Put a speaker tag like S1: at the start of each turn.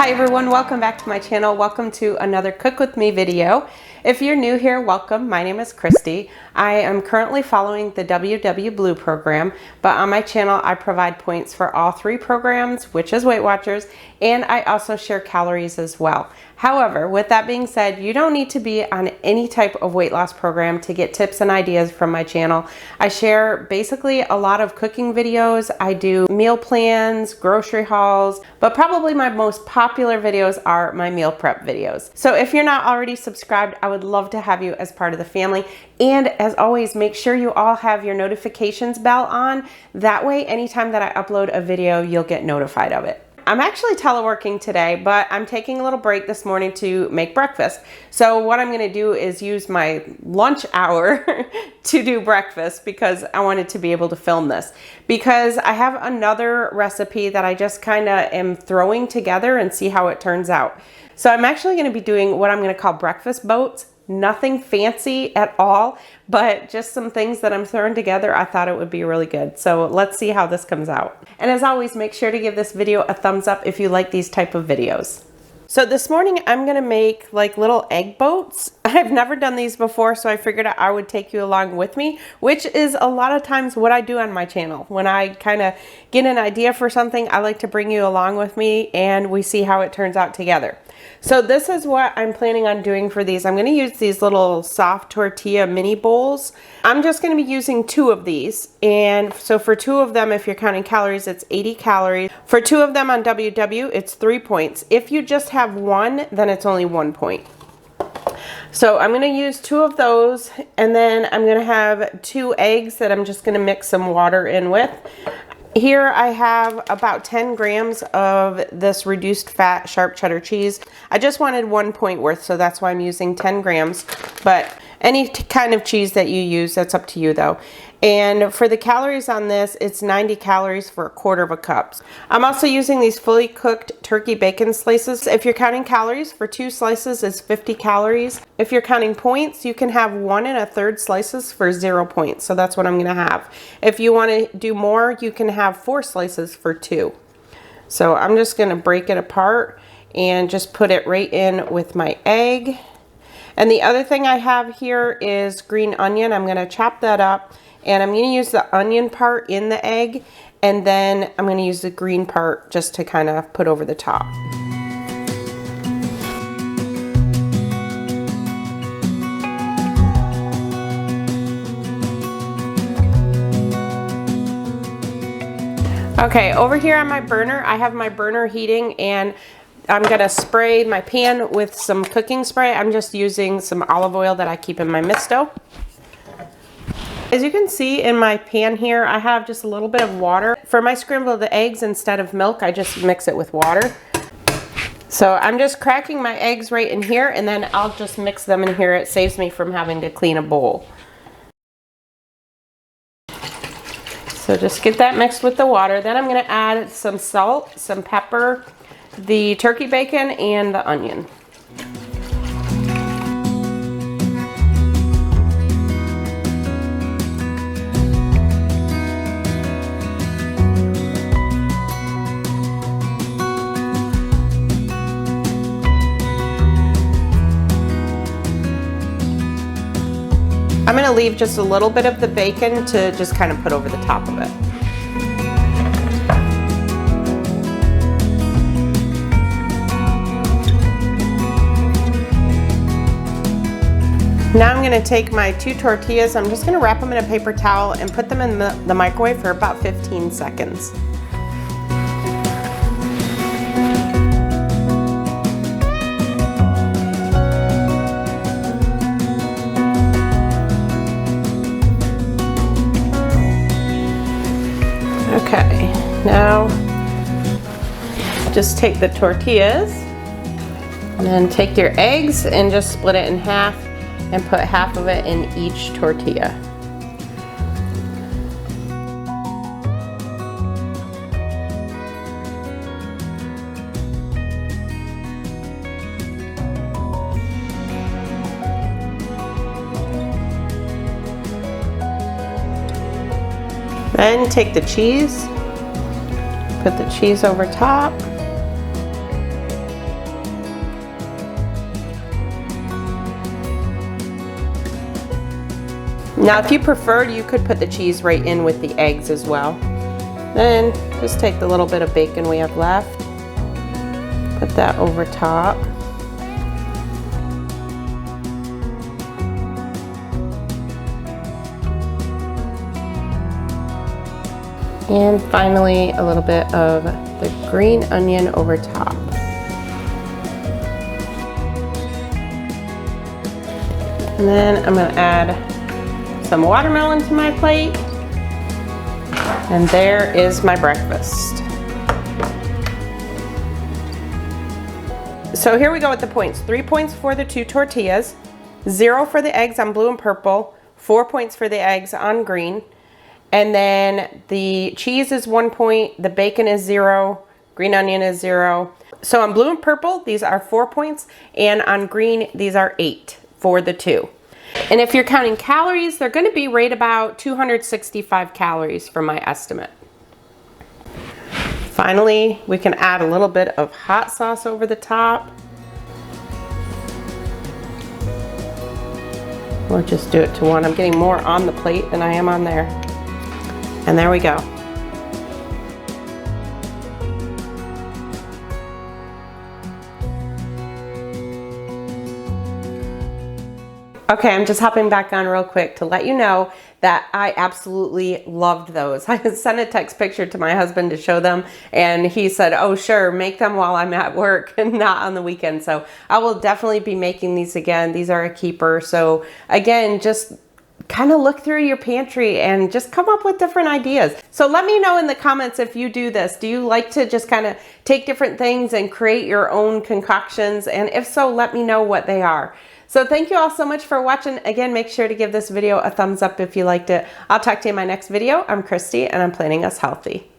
S1: Hi everyone, welcome back to my channel. Welcome to another Cook With Me video. If you're new here, welcome. My name is Kristi. I am currently following the WW Blue program, but on my channel I provide points for all three programs, which is Weight Watchers, and I also share calories as well. However, with that being said, you don't need to be on any type of weight loss program to get tips and ideas from my channel. I share basically a lot of cooking videos. I do meal plans, grocery hauls, but probably my most popular videos are my meal prep videos. So if you're not already subscribed, I would love to have you as part of the family. And as always, make sure you all have your notifications bell on. That way, anytime that I upload a video, you'll get notified of it. I'm actually teleworking today, but I'm taking a little break this morning to make breakfast. So what I'm going to do is use my lunch hour to do breakfast because I wanted to be able to film this. Because I have another recipe that I just kind of am throwing together and see how it turns out. So I'm actually going to be doing what I'm going to call breakfast boats. Nothing fancy at all, but just some things that I'm throwing together. I thought it would be really good. So let's see how this comes out. And as always, make sure to give this video a thumbs up if you like these type of videos. So this morning I'm gonna make like little egg boats. I've never done these before, so I figured I would take you along with me, which is a lot of times what I do on my channel. When I kind of get an idea for something, I like to bring you along with me and we see how it turns out together. So this is what I'm planning on doing for these. I'm gonna use these little soft tortilla mini bowls. I'm just gonna be using 2 of these. And so for 2 of them, if you're counting calories, it's 80 calories. For 2 of them on WW, it's 3 points. If you just have 1, then it's only 1 point. So I'm gonna use 2 of those, and then I'm gonna have 2 eggs that I'm just gonna mix some water in with. Here I have about 10 grams of this reduced fat sharp cheddar cheese. I just wanted 1 point worth, so that's why I'm using 10 grams. But any kind of cheese that you use, that's up to you though. And for the calories on this, it's 90 calories for 1/4 cup. I'm also using these fully cooked turkey bacon slices. If you're counting calories, for 2 slices is 50 calories. If you're counting points, you can have 1 1/3 slices for 0 points. So that's what I'm gonna have. If you wanna do more, you can have 4 slices for 2. So I'm just gonna break it apart and just put it right in with my egg. And the other thing I have here is green onion. I'm gonna chop that up. And I'm going to use the onion part in the egg, and then I'm going to use the green part just to kind of put over the top. Okay, over here on my burner, I have my burner heating, and I'm going to spray my pan with some cooking spray. I'm just using some olive oil that I keep in my misto. As you can see in my pan here, I have just a little bit of water. For my scrambled eggs, instead of milk, I just mix it with water. So I'm just cracking my eggs right in here, and then I'll just mix them in here. It saves me from having to clean a bowl. So just get that mixed with the water. Then I'm gonna add some salt, some pepper, the turkey bacon, and the onion. I'm going to leave just a little bit of the bacon to just kind of put over the top of it. Now I'm going to take my 2 tortillas. I'm just going to wrap them in a paper towel and put them in the microwave for about 15 seconds. Okay, now just take the tortillas and then take your eggs and just split it in half and put half of it in each tortilla. Then take the cheese, put the cheese over top. Now, if you preferred, you could put the cheese right in with the eggs as well. Then just take the little bit of bacon we have left, put that over top. And finally, a little bit of the green onion over top. And then I'm gonna add some watermelon to my plate. And there is my breakfast. So here we go with the points. 3 points for the 2 tortillas, 0 for the eggs on blue and purple, 4 points for the eggs on green. And then the cheese is 1 point, the bacon is 0, green onion is 0. So on blue and purple, these are 4 points, and on green, these are 8 for the 2. And if you're counting calories, they're gonna be right about 265 calories for my estimate. Finally, we can add a little bit of hot sauce over the top. We'll just do it to 1. I'm getting more on the plate than I am on there. And there we go. Okay, I'm just hopping back on real quick to let you know that I absolutely loved those. I sent a text picture to my husband to show them, and he said, oh sure, make them while I'm at work and not on the weekend. So I will definitely be making these again. These are a keeper. So again, just kind of look through your pantry and just come up with different ideas. So let me know in the comments if you do this. Do you like to just kind of take different things and create your own concoctions? And if so, let me know what they are. So thank you all so much for watching. Again, make sure to give this video a thumbs up if you liked it. I'll talk to you in my next video. I'm Kristi, and I'm planning us healthy.